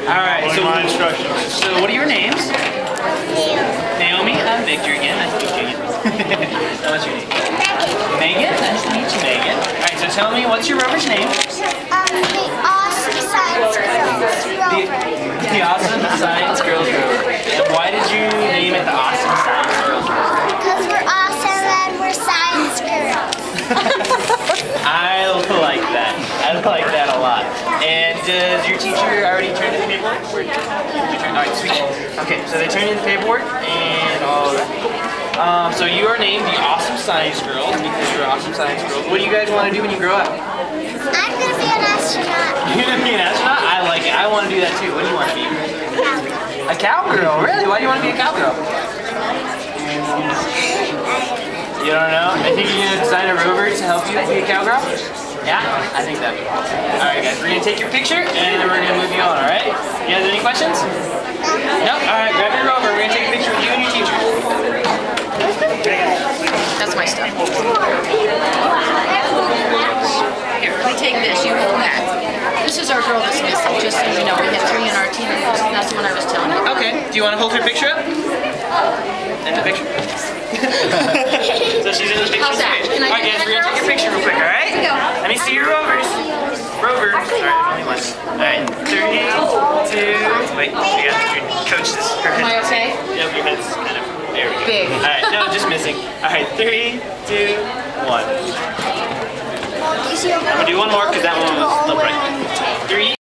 Alright, so my instructions. So what are your names? Naomi, I'm Victor again. Nice to meet you again. What's your name? Megan. Nice to meet you, Megan. Alright, so tell me, what's your rover's name? The Awesome Science Girls Rover. The Awesome Science Girls Rover. And why did you name it the Awesome Science Girls Rover? Because we're awesome and we're science girls. I like that. I like that a lot. And does your teacher already turn in the paperwork? Alright, sweet. Okay, so they turned in the paperwork and all that. So you are named the Awesome Science Girls because you're awesome science girls. What do you guys want to do when you grow up? I'm going to be an astronaut. You're going to be an astronaut? I like it. I want to do that too. What do you want to be? A cowgirl? Really? Why do you want to be a cowgirl? You don't know? I think you're going to design a rover to help you be a cowgirl? Yeah? I think that'd be awesome. Alright guys, we're going to take your picture and then we're going to move you on, alright? You guys have any questions? No? Alright, grab your rover. We're going to take a picture with you and your teacher. That's my stuff. Here, let me take this. You hold that. This is our girl that's missing, just so you know. We had 3 in our team, and that's what I was telling you. Okay. Do you want to hold her picture up? In the picture. So she's in the picture. How's that? Can I Alright guys, we're going to take your picture real quick, alright? Here we go. Let me see your rovers. Rover. Alright, only one. Alright, 3, 2, wait, you got to coach this. Am I okay? Yep, your head's kind of, there we go. Big. Alright, no, just missing. Alright, 3, 2, 1. I'm going to do one more because that one was the right. 3,